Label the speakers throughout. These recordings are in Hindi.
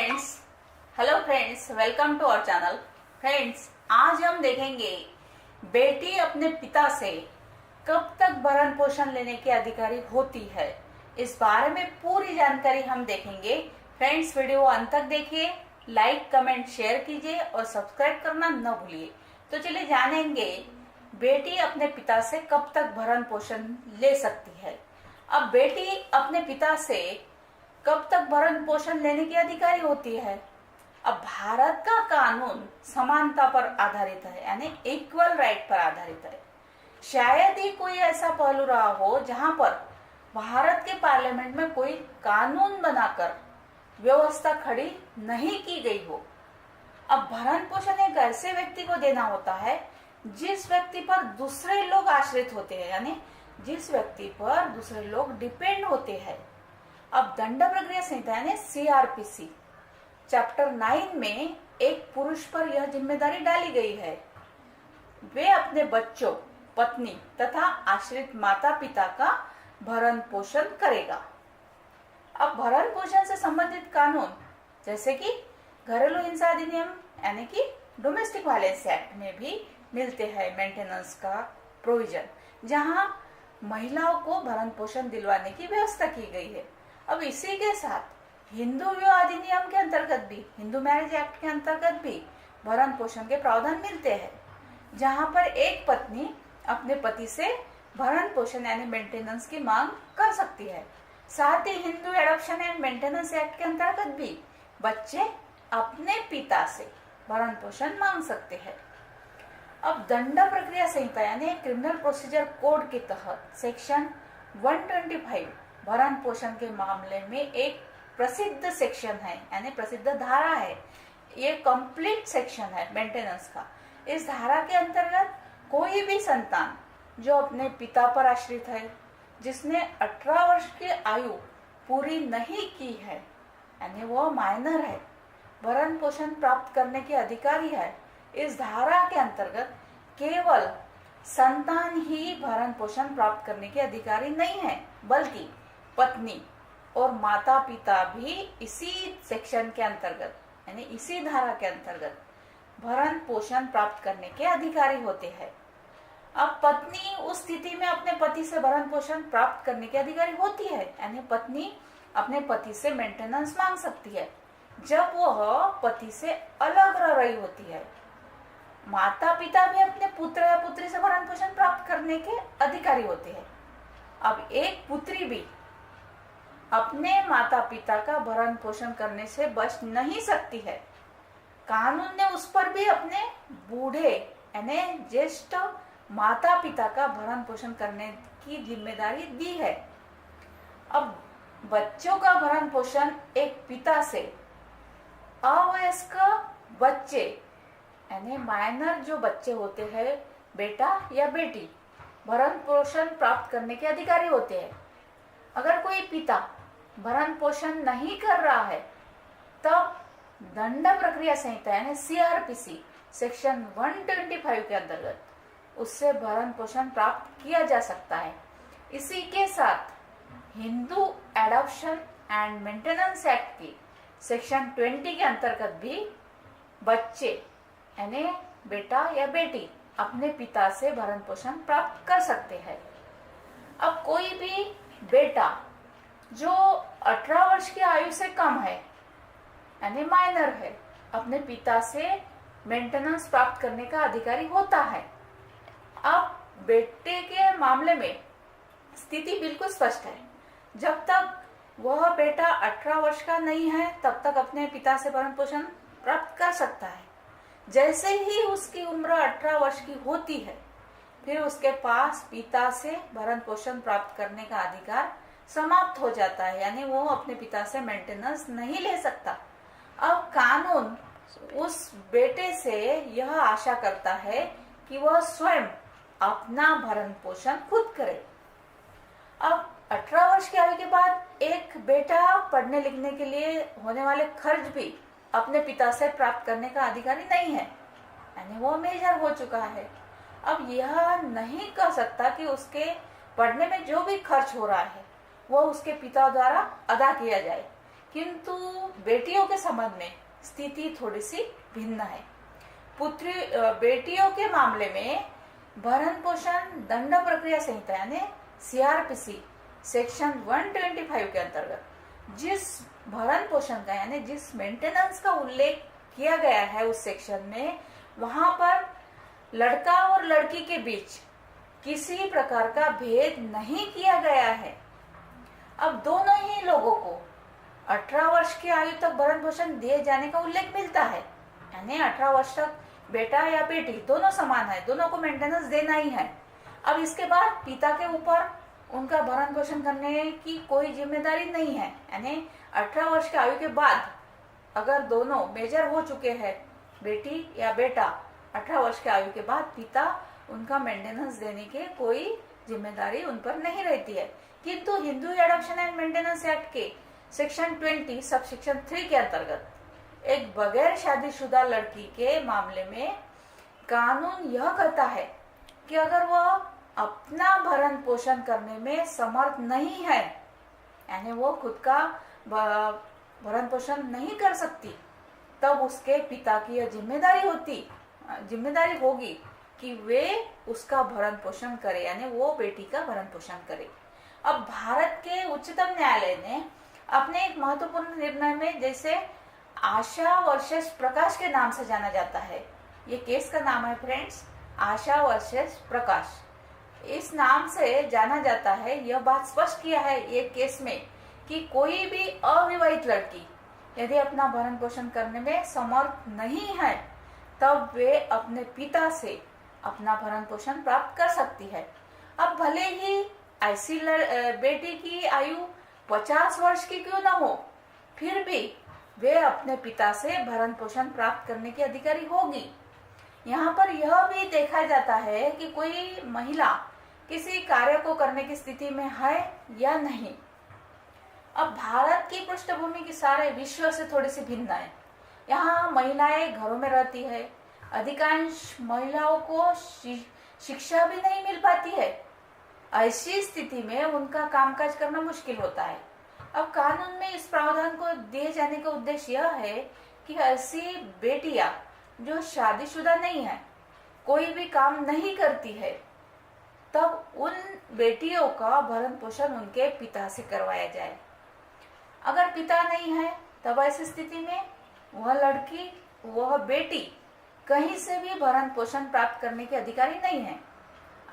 Speaker 1: Friends, hello friends, welcome to our channel. Friends, आज हम देखेंगे बेटी अपने पिता से कब तक भरण पोषण लेने की अधिकारी होती है। इस बारे में पूरी जानकारी हम देखेंगे। फ्रेंड्स, वीडियो अंत तक देखिए, लाइक कमेंट शेयर कीजिए और सब्सक्राइब करना न भूलिए। तो चलिए जानेंगे बेटी अपने पिता से कब तक भरण पोषण ले सकती है। अब बेटी अपने पिता से कब तक भरण पोषण लेने की अधिकारी होती है। अब भारत का कानून समानता पर आधारित है, यानी इक्वल राइट पर आधारित है। शायद ही कोई ऐसा पहलू रहा हो जहां पर भारत के पार्लियामेंट में कोई कानून बनाकर व्यवस्था खड़ी नहीं की गई हो। अब भरण पोषण एक ऐसे व्यक्ति को देना होता है जिस व्यक्ति पर दूसरे लोग आश्रित होते हैं, यानी जिस व्यक्ति पर दूसरे लोग डिपेंड होते हैं। अब दंड प्रक्रिया संहिता यानी CRPC चैप्टर 9 में एक पुरुष पर यह जिम्मेदारी डाली गई है, वे अपने बच्चों, पत्नी तथा आश्रित माता पिता का भरण पोषण करेगा। अब भरण पोषण से संबंधित कानून जैसे कि घरेलू हिंसा अधिनियम यानी कि डोमेस्टिक वायलेंस एक्ट में भी मिलते हैं मेंटेनेंस का प्रोविजन, जहां महिलाओं को भरण पोषण दिलवाने की व्यवस्था की गई है। अब इसी के साथ हिंदू विवाह अधिनियम के अंतर्गत भी, हिंदू मैरिज एक्ट के अंतर्गत भी भरण पोषण के प्रावधान मिलते हैं, जहां पर एक पत्नी अपने पति से भरण पोषण यानी मेंटेनेंस की मांग कर सकती है। साथ ही Hindu adoption and maintenance act के अंतर्गत भी बच्चे अपने पिता से भरण पोषण मांग सकते हैं। अब दंड प्रक्रिया संहिता यानी क्रिमिनल प्रोसीजर कोड के तहत सेक्शन 125 भरण पोषण के मामले में एक प्रसिद्ध सेक्शन है, यानी प्रसिद्ध धारा है। ये कंप्लीट सेक्शन है मेंटेनेंस का। इस धारा के अंतर्गत कोई भी संतान जो अपने पिता पर आश्रित है, जिसने 18 वर्ष की आयु पूरी नहीं की है, यानी वो माइनर है, भरण पोषण प्राप्त करने के अधिकारी है। इस धारा के अंतर्गत केवल संतान ही भरण पोषण प्राप्त करने के अधिकारी नहीं है, बल्कि पत्नी और माता पिता भी इसी सेक्शन के अंतर्गत यानी इसी धारा के अंतर्गत भरण पोषण प्राप्त करने के अधिकारी होते हैं। अब पत्नी उस स्थिति में अपने पति से भरण पोषण प्राप्त करने के अधिकारी होती है, यानी पत्नी अपने पति से मेंटेनेंस मांग सकती है जब वह पति से अलग रह रही होती है। माता पिता भी अपने पुत्र या पुत्री से भरण पोषण प्राप्त करने के अधिकारी होते हैं। अब एक पुत्री भी अपने माता पिता का भरण पोषण करने से बच नहीं सकती है। कानून ने उस पर भी अपने बूढ़े यानी ज्येष्ठ माता पिता का भरण पोषण करने की जिम्मेदारी दी है। अब बच्चों का भरण पोषण एक पिता से अवयस्क बच्चे यानी माइनर जो बच्चे होते हैं, बेटा या बेटी, भरण पोषण प्राप्त करने के अधिकारी होते हैं। अगर कोई पिता भरण पोषण नहीं कर रहा है तब दंड प्रक्रिया संहिता यानी CRPC सेक्शन 125 के अंतर्गत उससे भरण पोषण प्राप्त किया जा सकता है। इसी के साथ Hindu adoption and maintenance act की सेक्शन 20 के अंतर्गत भी बच्चे यानी बेटा या बेटी अपने पिता से भरण पोषण प्राप्त कर सकते हैं। अब कोई भी बेटा जो 18 वर्ष की आयु से कम है यानी माइनर है, अपने पिता से मेंटेनेंस प्राप्त करने का अधिकारी होता है। अब बेटे के मामले में स्थिति बिल्कुल स्पष्ट है। जब तक वह बेटा 18 वर्ष का नहीं है तब तक अपने पिता से भरण पोषण प्राप्त कर सकता है। जैसे ही उसकी उम्र 18 वर्ष की होती है, फिर उसके पास पिता से भरण पोषण प्राप्त करने का अधिकार समाप्त हो जाता है, यानी वो अपने पिता से मेंटेनेंस नहीं ले सकता। अब कानून उस बेटे से यह आशा करता है कि वह स्वयं अपना भरण पोषण खुद करे। अब 18 वर्ष की आयु के बाद एक बेटा पढ़ने लिखने के लिए होने वाले खर्च भी अपने पिता से प्राप्त करने का अधिकारी नहीं है, यानी वो मेजर हो चुका है। अब यह नहीं कह सकता कि उसके पढ़ने में जो भी खर्च हो रहा है वो उसके पिता द्वारा अदा किया जाए, किंतु बेटियों के संबंध में स्थिति थोड़ी सी भिन्न है। पुत्री बेटियों के मामले में भरण पोषण दंड प्रक्रिया संहिता यानी सीआरपीसी सेक्शन 125 के अंतर्गत जिस भरण पोषण का यानी जिस मेंटेनेंस का उल्लेख किया गया है उस सेक्शन में, वहां पर लड़का और लड़की के बीच किसी प्रकार का भेद नहीं किया गया है। अब दोनों ही लोगों को 18 वर्ष की आयु तक भरण पोषण दिए जाने का उल्लेख मिलता है, यानी 18 वर्ष तक बेटा या बेटी दोनों समान है, दोनों को मेंटेनेंस देना ही है। अब इसके बाद पिता के ऊपर उनका भरण पोषण करने की कोई जिम्मेदारी नहीं है, यानी 18 वर्ष की आयु के बाद अगर दोनों मेजर हो चुके हैं, बेटी या बेटा, 18 वर्ष की आयु के बाद पिता उनका मेंटेनेंस देने के कोई जिम्मेदारी उन पर नहीं रहती है। किंतु Hindu adoption and maintenance act के सेक्शन 20 सब सेक्शन 3 के अंतर्गत एक बगैर शादीशुदा लड़की के मामले में कानून यह कहता है कि अगर वह अपना भरण पोषण करने में समर्थ नहीं है, यानी वो खुद का भरण पोषण नहीं कर सकती, तब उसके पिता की यह जिम्मेदारी होगी कि वे उसका भरण पोषण करे, यानी वो बेटी का भरण पोषण करे। अब भारत के उच्चतम न्यायालय ने अपने एक महत्वपूर्ण निर्णय में, जैसे आशा वर्सेस प्रकाश के नाम से जाना जाता है, ये केस का नाम है फ्रेंड्स, आशा वर्सेस प्रकाश, इस नाम से जाना जाता है, यह बात स्पष्ट किया है ये केस में कि कोई भी अविवाहित लड़की यदि अपना भरण पोषण करने में समर्थ नहीं है, तब वे अपने पिता से अपना भरण पोषण प्राप्त कर सकती है। अब भले ही ऐसी बेटी की आयु 50 वर्ष की क्यों ना हो, फिर भी वे अपने पिता से भरण पोषण प्राप्त करने की अधिकारी होगी। यहाँ पर यह भी देखा जाता है कि कोई महिला किसी कार्य को करने की स्थिति में है या नहीं। अब भारत की पृष्ठभूमि की सारे विश्व से थोड़ी सी भिन्न है। यहाँ महिलाएं घरों में रहती है, अधिकांश महिलाओं को शिक्षा भी नहीं मिल पाती है। ऐसी स्थिति में उनका कामकाज करना मुश्किल होता है। अब कानून में इस प्रावधान को दिए जाने का उद्देश्य यह है कि ऐसी बेटियां जो शादीशुदा नहीं है, कोई भी काम नहीं करती है, तब उन बेटियों का भरण पोषण उनके पिता से करवाया जाए। अगर पिता नहीं है, तब ऐसी स्थिति में वह लड़की, वह बेटी कहीं से भी भरण पोषण प्राप्त करने के अधिकारी नहीं है।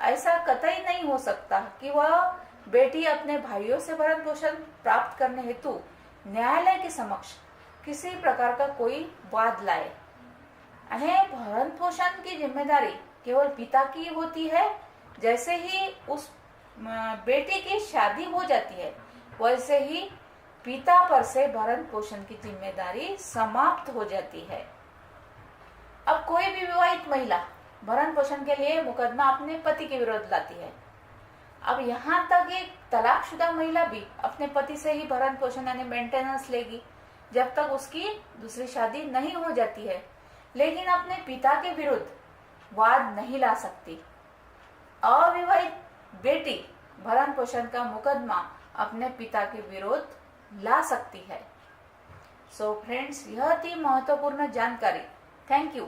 Speaker 1: ऐसा कतई नहीं हो सकता कि वह बेटी अपने भाइयों से भरण पोषण प्राप्त करने हेतु न्यायालय के समक्ष किसी प्रकार का कोई वाद लाए। भरण पोषण की जिम्मेदारी केवल पिता की होती है। जैसे ही उस बेटी की शादी हो जाती है, वैसे ही पिता पर से भरण पोषण की जिम्मेदारी समाप्त हो जाती है। अब कोई भी विवाहित महिला भरण पोषण के लिए मुकदमा अपने पति के विरुद्ध लाती है। अब यहाँ तक एक तलाकशुदा महिला भी अपने पति से ही भरण पोषण यानी मेंटेनेंस लेगी जब तक उसकी दूसरी शादी नहीं हो जाती है, लेकिन अपने पिता के विरुद्ध वाद नहीं ला सकती। अविवाहित बेटी भरण पोषण का मुकदमा अपने पिता के विरुद्ध ला सकती है। सो फ्रेंड्स, यह थी महत्वपूर्ण जानकारी। Thank you.